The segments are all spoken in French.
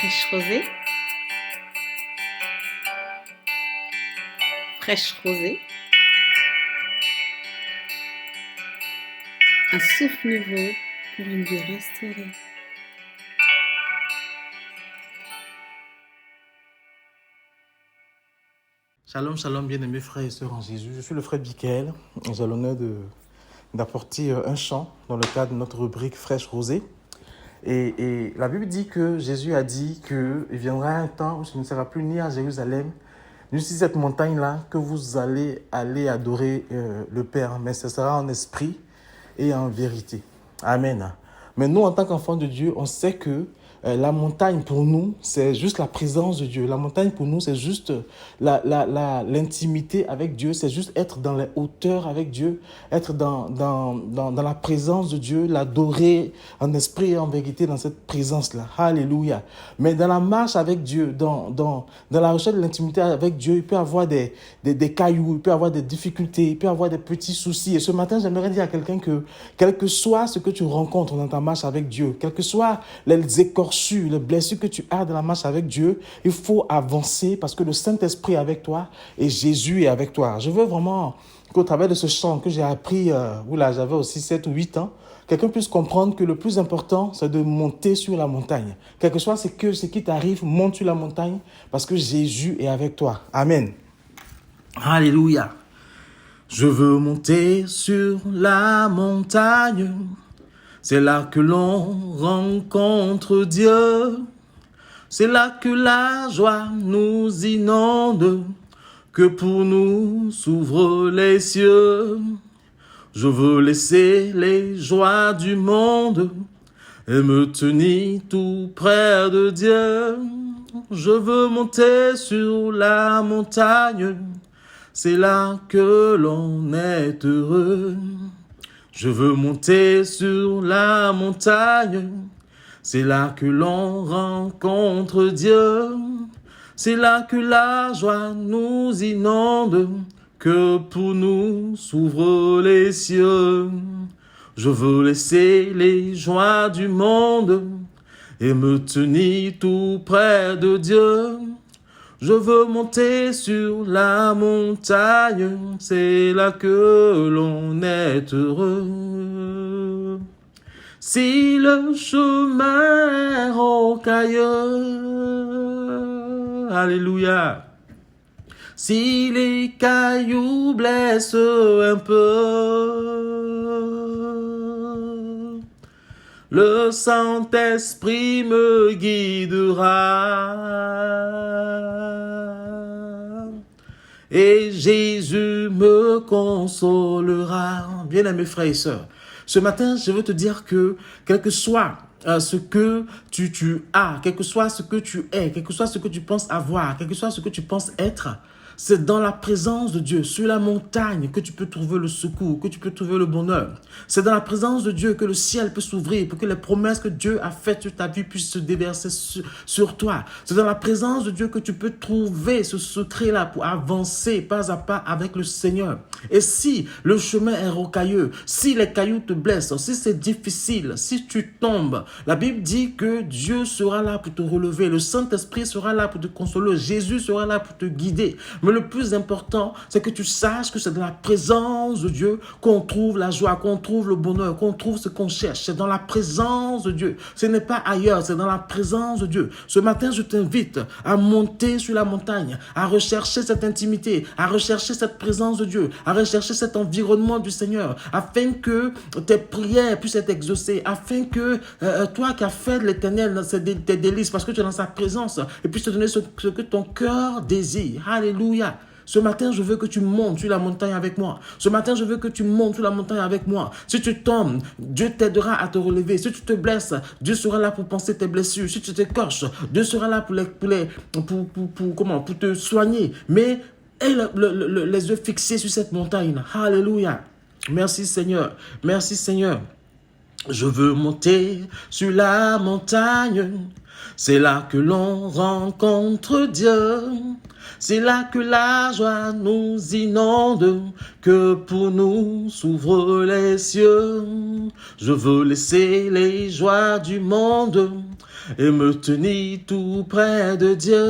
Fraîche rosée. Fraîche rosée. Un souffle nouveau pour une vie restaurée. Shalom, shalom, bien-aimés frères et sœurs en Jésus. Je suis le frère Michael. J'ai l'honneur d'apporter un chant dans le cadre de notre rubrique Fraîche Rosée. Et la Bible dit que Jésus a dit qu'il viendra un temps où ce ne sera plus ni à Jérusalem, ni sur cette montagne-là que vous allez adorer le Père, mais ce sera en esprit et en vérité. Amen. Mais nous, en tant qu'enfants de Dieu, on sait que la montagne, pour nous, c'est juste la présence de Dieu. La montagne, pour nous, c'est juste l'intimité avec Dieu. C'est juste être dans les hauteurs avec Dieu, être dans la présence de Dieu, l'adorer en esprit et en vérité dans cette présence-là. Alléluia. Mais dans la marche avec Dieu, dans la recherche de l'intimité avec Dieu, il peut y avoir des cailloux, il peut y avoir des difficultés, il peut y avoir des petits soucis. Et ce matin, j'aimerais dire à quelqu'un que, quel que soit ce que tu rencontres dans ta marche avec Dieu, quelles que soient les écorchures, les blessures que tu as dans la marche avec Dieu, il faut avancer parce que le Saint-Esprit est avec toi et Jésus est avec toi. Je veux vraiment qu'au travers de ce chant que j'ai appris, j'avais aussi 7 ou 8 ans, quelqu'un puisse comprendre que le plus important, c'est de monter sur la montagne. Quel que soit ce qui t'arrive, monte sur la montagne parce que Jésus est avec toi. Amen. Alléluia. Je veux monter sur la montagne. C'est là que l'on rencontre Dieu. C'est là que la joie nous inonde, que pour nous s'ouvrent les cieux. Je veux laisser les joies du monde et me tenir tout près de Dieu. Je veux monter sur la montagne. C'est là que l'on est heureux. Je veux monter sur la montagne, c'est là que l'on rencontre Dieu. C'est là que la joie nous inonde, que pour nous s'ouvrent les cieux. Je veux laisser les joies du monde et me tenir tout près de Dieu. Je veux monter sur la montagne, c'est là que l'on est heureux. Si le chemin est rocailleux, alléluia. Si les cailloux blessent un peu, le Saint-Esprit me guidera. Et Jésus me consolera. Bien-aimés frères et sœurs, ce matin, je veux te dire que, quel que soit ce que tu as, quel que soit ce que tu es, quel que soit ce que tu penses avoir, quel que soit ce que tu penses être, c'est dans la présence de Dieu, sur la montagne, que tu peux trouver le secours, que tu peux trouver le bonheur. C'est dans la présence de Dieu que le ciel peut s'ouvrir pour que les promesses que Dieu a faites sur ta vie puissent se déverser sur toi. C'est dans la présence de Dieu que tu peux trouver ce secret-là pour avancer pas à pas avec le Seigneur. Et si le chemin est rocailleux, si les cailloux te blessent, si c'est difficile, si tu tombes, la Bible dit que Dieu sera là pour te relever, le Saint-Esprit sera là pour te consoler, Jésus sera là pour te guider. Mais le plus important, c'est que tu saches que c'est dans la présence de Dieu qu'on trouve la joie, qu'on trouve le bonheur, qu'on trouve ce qu'on cherche. C'est dans la présence de Dieu. Ce n'est pas ailleurs, c'est dans la présence de Dieu. Ce matin, je t'invite à monter sur la montagne, à rechercher cette intimité, à rechercher cette présence de Dieu, à rechercher cet environnement du Seigneur, afin que tes prières puissent être exaucées, afin que toi qui as fait de l'Éternel tes délices, parce que tu es dans sa présence, et puisse te donner ce que ton cœur désire. Alléluia. Ce matin, je veux que tu montes sur la montagne avec moi. Ce matin, je veux que tu montes sur la montagne avec moi. Si tu tombes, Dieu t'aidera à te relever. Si tu te blesses, Dieu sera là pour penser tes blessures. Si tu t'écorches, Dieu sera là pour te soigner. Mais aie les yeux fixés sur cette montagne. Alléluia. Merci Seigneur. Merci Seigneur. Je veux monter sur la montagne. C'est là que l'on rencontre Dieu. C'est là que la joie nous inonde, que pour nous s'ouvrent les cieux. Je veux laisser les joies du monde et me tenir tout près de Dieu.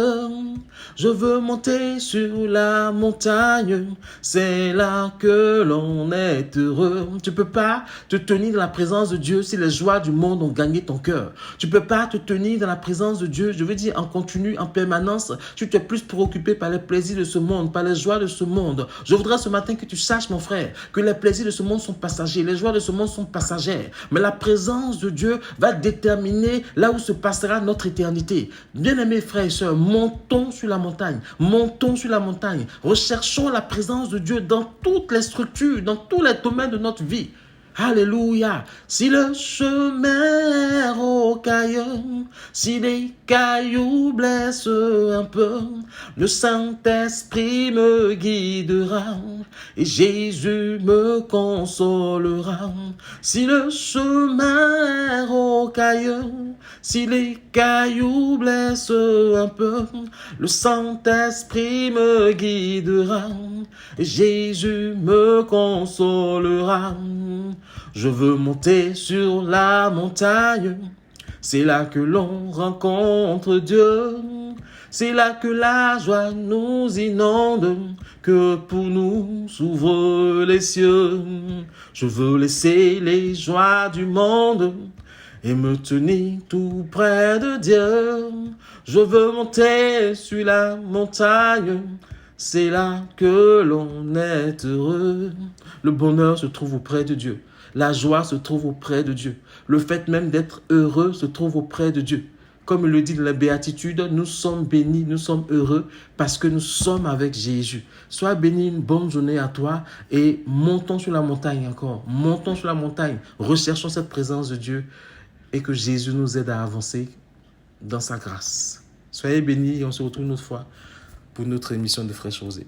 Je veux monter sur la montagne, c'est là que l'on est heureux. Tu peux pas te tenir dans la présence de Dieu si les joies du monde ont gagné ton cœur. Tu peux pas te tenir dans la présence de Dieu, je veux dire en continu, en permanence. Tu t'es plus préoccupé par les plaisirs de ce monde, par les joies de ce monde. Je voudrais ce matin que tu saches, mon frère, que les plaisirs de ce monde sont passagers, les joies de ce monde sont passagères. Mais la présence de Dieu va déterminer là où se passera notre éternité. Bien-aimés frères et sœurs, montons sur la montagne, montons sur la montagne, recherchons la présence de Dieu dans toutes les structures, dans tous les domaines de notre vie. Alléluia. Si le chemin est rocailleux, si les cailloux blessent un peu, le Saint-Esprit me guidera et Jésus me consolera. Si le chemin est rocailleux, si les cailloux blessent un peu, le Saint-Esprit me guidera et Jésus me consolera. Je veux monter sur la montagne, c'est là que l'on rencontre Dieu. C'est là que la joie nous inonde, que pour nous s'ouvrent les cieux. Je veux laisser les joies du monde et me tenir tout près de Dieu. Je veux monter sur la montagne, c'est là que l'on est heureux. Le bonheur se trouve auprès de Dieu. La joie se trouve auprès de Dieu. Le fait même d'être heureux se trouve auprès de Dieu. Comme il le dit dans la béatitude, nous sommes bénis, nous sommes heureux parce que nous sommes avec Jésus. Sois béni, une bonne journée à toi et montons sur la montagne encore. Montons sur la montagne, recherchons cette présence de Dieu et que Jésus nous aide à avancer dans sa grâce. Soyez bénis et on se retrouve une autre fois pour notre émission de Fraîche Rosée.